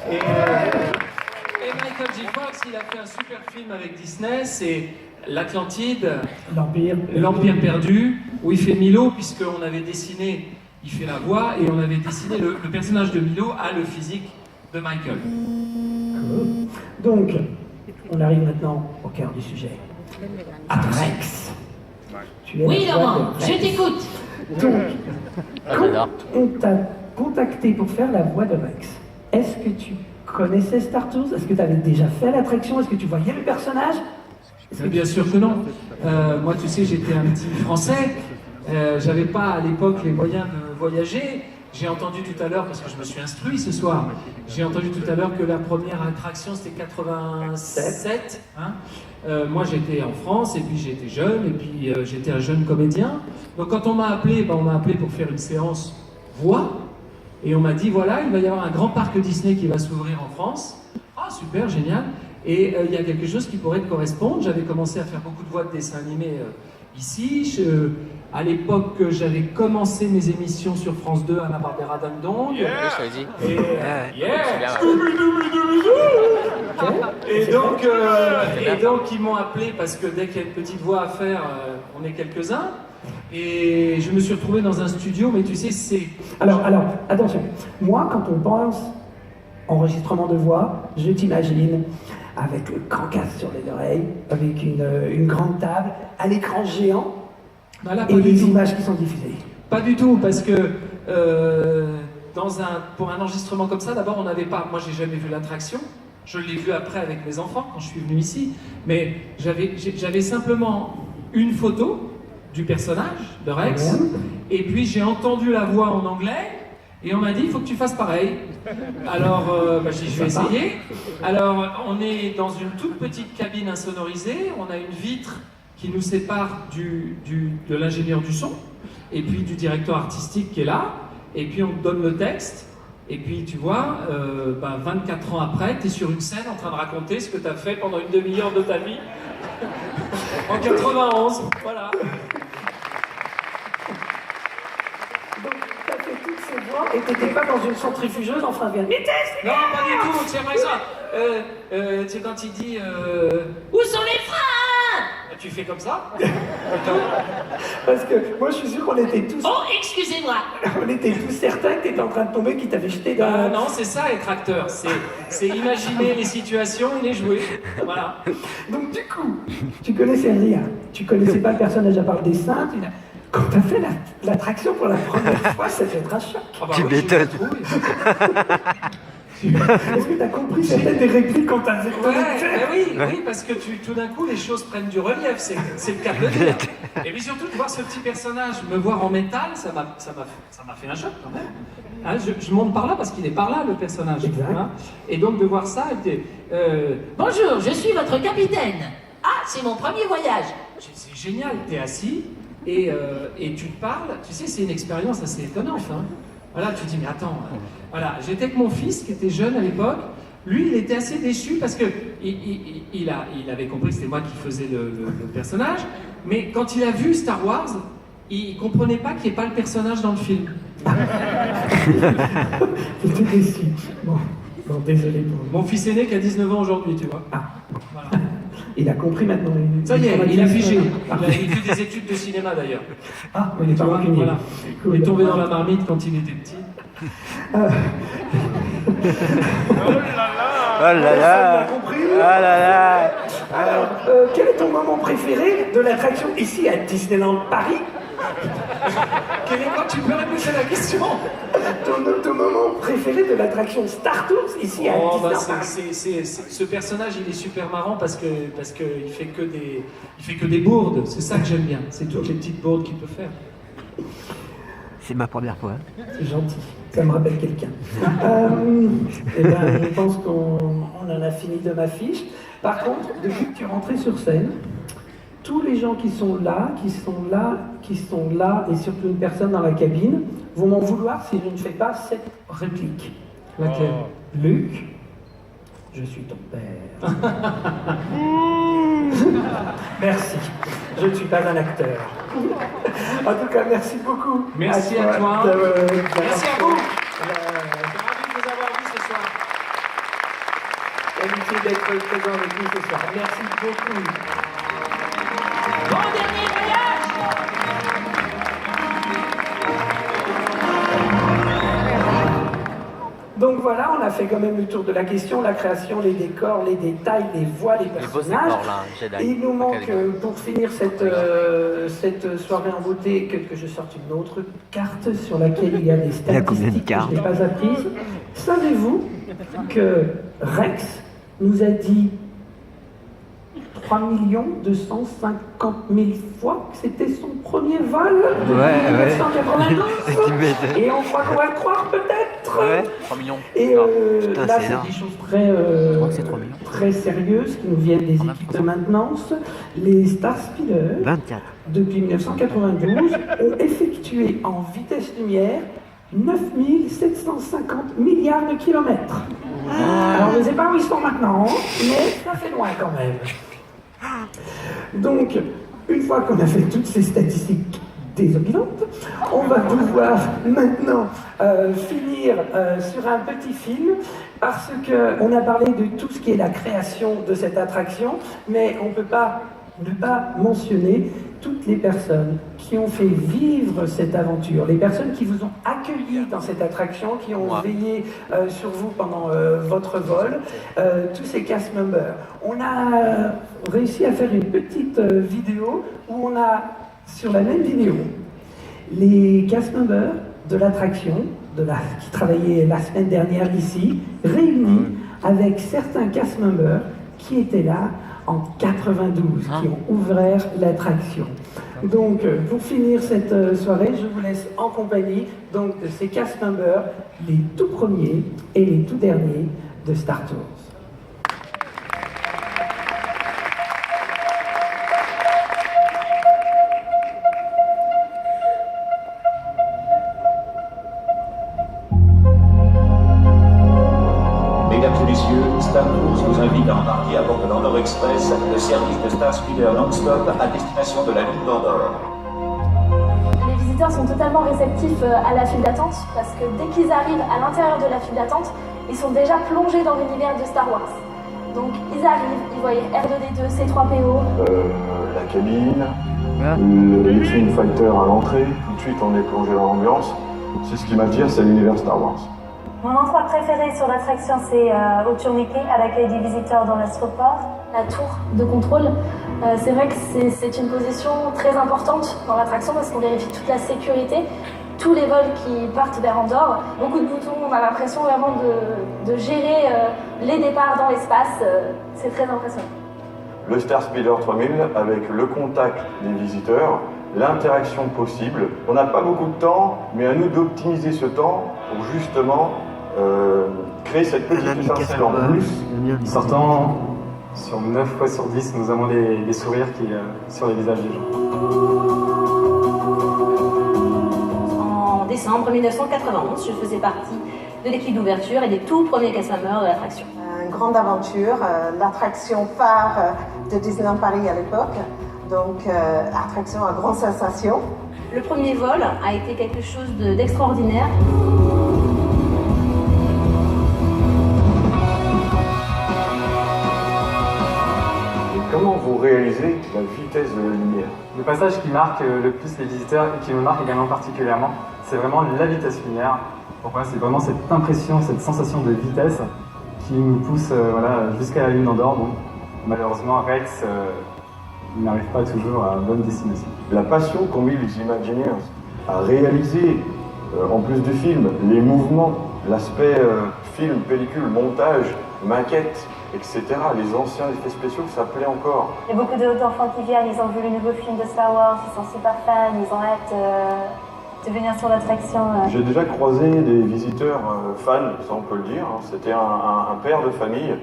Et Michael J. Fox, il a fait un super film avec Disney, c'est l'Atlantide, l'Empire perdu, où il fait Milo, puisqu'on avait dessiné, il fait la voix, et on avait dessiné le personnage de Milo a le physique de Michael. Donc, on arrive maintenant au cœur du sujet. Rex. Oui, Laurent, je t'écoute. Donc, quand on t'a contacté pour faire la voix de Rex, est-ce que tu connaissais Star Tours? Est-ce que tu avais déjà fait l'attraction? Est-ce que tu voyais le personnage? Bien sûr que non. Moi, tu sais, j'étais un petit Français. J'avais pas à l'époque les moyens de voyager. J'ai entendu tout à l'heure, parce que je me suis instruit ce soir, j'ai entendu tout à l'heure que la première attraction c'était 87. Hein. Moi j'étais en France, et puis j'étais jeune, et puis j'étais un jeune comédien. Donc quand on m'a appelé pour faire une séance voix, et on m'a dit voilà, il va y avoir un grand parc Disney qui va s'ouvrir en France. Ah super, génial. Et il y a quelque chose qui pourrait te correspondre. J'avais commencé à faire beaucoup de voix de dessins animés ici. À l'époque, j'avais commencé mes émissions sur France 2 à la Barbera Ding-Dong. Et donc, ils m'ont appelé parce que dès qu'il y a une petite voix à faire, on est quelques-uns. Et je me suis retrouvé dans un studio, mais tu sais, c'est... Alors, attention. Moi, quand on pense enregistrement de voix, je t'imagine avec le grand casque sur les oreilles, avec une grande table, un écran géant, bah là, et les images qui sont diffusées. Pas du tout, parce que pour un enregistrement comme ça, d'abord on n'avait pas, moi j'ai jamais vu l'attraction, je l'ai vu après avec mes enfants quand je suis venu ici, mais j'avais simplement une photo du personnage de Rex, et puis j'ai entendu la voix en anglais, et on m'a dit il faut que tu fasses pareil. Alors j'ai dit je vais essayer. Alors on est dans une toute petite cabine insonorisée, on a une vitre qui nous sépare de l'ingénieur du son, et puis du directeur artistique qui est là, et puis on te donne le texte, et puis tu vois, 24 ans après, tu es sur une scène en train de raconter ce que tu as fait pendant une demi-heure de ta vie, en 91, voilà. Donc tu as fait toutes ces voix, et tu n'étais pas dans une centrifugeuse en train de dire « Vitesse !» Non, pas du tout, c'est par exemple, tu sais quand il dit Où sont les freins? tu fais comme ça. Parce que moi je suis sûr qu'on était tous... Oh, excusez-moi. On était tous certains que tu étais en train de tomber, qu'il t'avait jeté dans... Non, c'est ça être acteur, c'est imaginer les situations et les jouer, voilà. Donc du coup, tu connaissais rien, tu connaissais pas le personnage à part le dessin, quand tu as fait l'attraction pour la première fois, ça fait être un choc. Ah bah Tu oui, m'étonnes. Est-ce que tu as compris certaines des répliques quand tu as fait oui, parce que tout d'un coup, les choses prennent du relief, c'est le cas de le dire. Et puis surtout, de voir ce petit personnage me voir en métal, ça m'a fait un choc quand même. Hein, je monte par là parce qu'il est par là, le personnage. Hein, et donc de voir ça, Bonjour, je suis votre capitaine. Ah, c'est mon premier voyage. c'est génial, tu es assis et tu te parles. Tu sais, c'est une expérience assez étonnante. Hein. Voilà, tu te dis, mais attends, voilà, j'étais avec mon fils qui était jeune à l'époque. Lui, il était assez déçu parce que il avait compris que c'était moi qui faisais le personnage, mais quand il a vu Star Wars, il comprenait pas qu'il n'y ait pas le personnage dans le film. J'étais déçu. Bon, désolé pour lui. Mon fils aîné qui a 19 ans aujourd'hui, tu vois. Ah, Voilà. il a compris maintenant. Ça y est, il a figé. Il fait des études de cinéma d'ailleurs. Ah, il est Tu pas vois, rancunier. voilà. Cool. Il est tombé dans la marmite quand il était petit. Oh là là. Compris. Oh là là. Alors, quel est ton moment préféré de l'attraction ici à Disneyland Paris? Tu peux répéter la question? Ton moment préféré de l'attraction Star Tours ici à Disneyland Paris? Ce personnage, il est super marrant parce que il fait que des bourdes. C'est ça que j'aime bien. C'est toutes les petites bourdes qu'il peut faire. C'est ma première fois. C'est gentil, ça me rappelle quelqu'un. Eh ben, je pense qu'on en a fini de ma fiche. Par contre, depuis que tu es rentré sur scène, tous les gens qui sont là, et surtout une personne dans la cabine, vont m'en vouloir si je ne fais pas cette réplique. Laquelle? Luc, je suis ton père. Merci, je ne suis pas un acteur. En tout cas, merci beaucoup. Merci à toi. Merci Merci à vous. Je suis ravi de vous avoir vu ce soir. l'amitié d'être présent avec nous ce soir. Merci beaucoup. Bon dernier voyage! Donc voilà, on a fait quand même le tour de la question, la création, les décors, les détails, les voix, les personnages. Et il nous manque, pour finir cette soirée en beauté, que je sorte une autre carte sur laquelle il y a des statistiques que je n'ai pas apprises. Savez-vous que Rex nous a dit 3 250 000 fois que c'était son premier vol depuis 1992 et on croit qu'on va le croire peut-être. Ouais, 3 millions. Et putain, là, c'est c'est énorme. des choses Je crois que c'est 3 millions. très sérieuses qui nous viennent des équipes de maintenance. Les Star Speeder, 24. depuis 1992, ont effectué en vitesse lumière 9 750 milliards de kilomètres. Alors, je ne sais pas où ils sont maintenant, mais ça fait loin quand même. Donc, une fois qu'on a fait toutes ces statistiques désopilantes, on va pouvoir maintenant finir sur un petit film, parce qu'on a parlé de tout ce qui est la création de cette attraction, mais on ne peut pas ne pas mentionner toutes les personnes qui ont fait vivre cette aventure, les personnes qui vous ont accueilli dans cette attraction, qui ont veillé sur vous pendant votre vol, tous ces cast members. On a réussi à faire une petite vidéo où on a, sur la même vidéo, les cast members de l'attraction, qui travaillaient la semaine dernière ici, réunis avec certains cast members qui étaient là en 92, qui ont ouvert l'attraction. Donc, pour finir cette soirée, je vous laisse en compagnie donc, de ces cast members, les tout premiers et les tout derniers de Star Tours. Mesdames et messieurs, Star Tours vous invite à embarquer à bord de l'Andorre Express, le service de Star Speeder non-stop à destination de la ville d'Andorre. Les visiteurs sont totalement réceptifs à la file d'attente parce que dès qu'ils arrivent à l'intérieur de la file d'attente, ils sont déjà plongés dans l'univers de Star Wars. Donc ils arrivent, ils voient R2D2, C3PO. La cabine, le X-Wing Fighter à l'entrée, tout de suite on est plongé dans l'ambiance. C'est ce qui m'attire, c'est l'univers Star Wars. Mon endroit préféré sur l'attraction, c'est au Tourniquet, à l'accueil des visiteurs dans l'astroport. La tour de contrôle, c'est vrai que c'est une position très importante dans l'attraction parce qu'on vérifie toute la sécurité, tous les vols qui partent vers Andorre. Beaucoup de boutons, on a l'impression vraiment de gérer les départs dans l'espace. C'est très impressionnant. Le Star Speeder 3000 avec le contact des visiteurs, l'interaction possible. On n'a pas beaucoup de temps, mais à nous d'optimiser ce temps pour justement créer cette petite étincelle en plus. Sortant, sur 9 fois sur 10, nous avons des sourires sur les visages des gens. En décembre 1991, je faisais partie de l'équipe d'ouverture et des tout premiers cast members de l'attraction. Une grande aventure, l'attraction phare de Disneyland Paris à l'époque, donc attraction à grande sensation. Le premier vol a été quelque chose d'extraordinaire. Comment vous réalisez la vitesse de la lumière? Le passage qui marque le plus les visiteurs et qui me marque également particulièrement, c'est vraiment la vitesse lumière. Pourquoi? C'est vraiment cette impression, cette sensation de vitesse qui nous pousse jusqu'à la lune d'Andorre. Bon, malheureusement, Rex n'arrive pas toujours à bonne destination. La passion qu'ont mis les Imagineers à réaliser, en plus du film, les mouvements, l'aspect film, pellicule, montage, maquette, etc. Les anciens effets spéciaux, ça plaît encore. Il y a beaucoup d'enfants qui viennent, ils ont vu le nouveau film de Star Wars, ils sont super fans, ils ont hâte de venir sur l'attraction. J'ai déjà croisé des visiteurs fans, ça on peut le dire. C'était un père de famille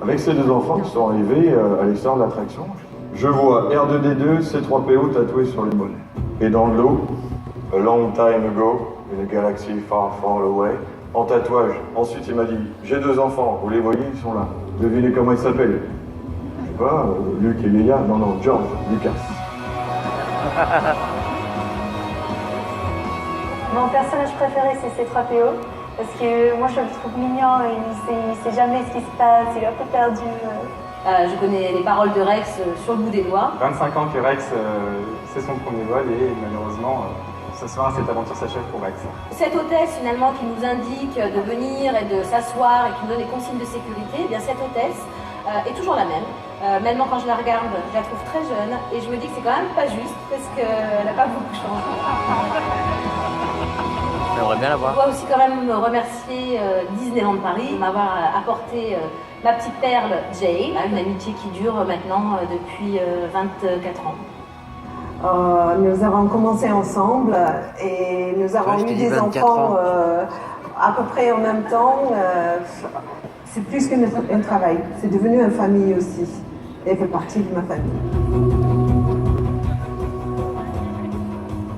avec ses deux enfants qui sont arrivés à l'extérieur de l'attraction. Je vois R2D2, C3PO tatoué sur les mollets. Et dans le lot, A long time ago, in a galaxy far, far away, en tatouage. Ensuite, il m'a dit, j'ai deux enfants, vous les voyez, ils sont là. Devinez comment ils s'appellent? Je sais pas, Luke et Leia? Non, George Lucas. Mon personnage préféré, c'est C3PO. Parce que moi je le trouve mignon et il sait jamais ce qui se passe, il est un peu perdu. Je connais les paroles de Rex sur le bout des doigts. 25 ans que Rex, c'est son premier vol et malheureusement, ce soir, cette aventure s'achève pour Rex. Cette hôtesse finalement qui nous indique de venir et de s'asseoir et qui nous donne des consignes de sécurité, eh bien cette hôtesse est toujours la même. Même quand je la regarde, je la trouve très jeune et je me dis que c'est quand même pas juste parce qu'elle n'a pas beaucoup changé. J'aimerais bien la Je voir. dois aussi quand même remercier Disneyland Paris de m'avoir apporté ma petite perle Jay, une amitié qui dure maintenant depuis 24 ans. Nous avons commencé ensemble et nous avons eu des enfants à peu près en même temps. C'est plus qu'un travail, c'est devenu une famille aussi. Elle fait partie de ma famille.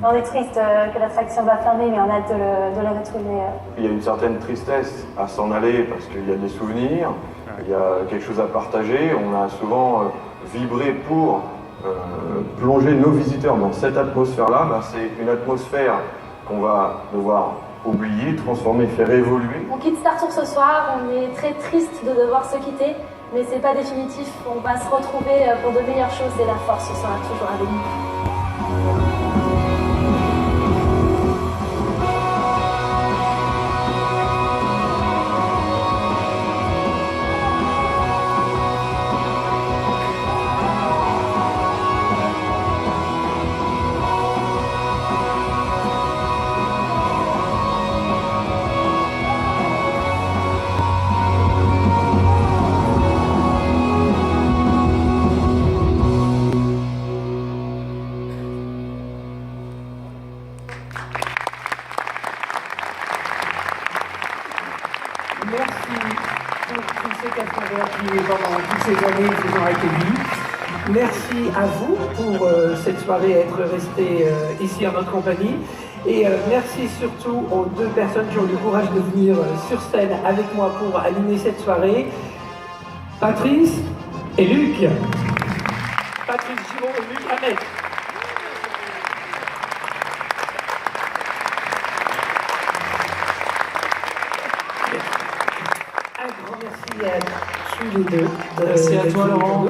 On est triste que l'attraction va fermer, mais on a hâte de le retrouver. Il y a une certaine tristesse à s'en aller parce qu'il y a des souvenirs, il y a quelque chose à partager. On a souvent vibré pour plonger nos visiteurs dans cette atmosphère-là. C'est une atmosphère qu'on va devoir oublier, transformer, faire évoluer. On quitte Star Tours ce soir, on est très triste de devoir se quitter, mais c'est pas définitif. On va se retrouver pour de meilleures choses et la force sera toujours avec nous. Toutes ces années qui ont accueillis. Merci à vous pour cette soirée, être resté ici en notre compagnie. Et merci surtout aux deux personnes qui ont eu le courage de venir sur scène avec moi pour animer cette soirée. Patrice et Luc. Patrice Giraud et Luc Hamet. Un grand merci à tous les deux. Merci à toi, Laurent.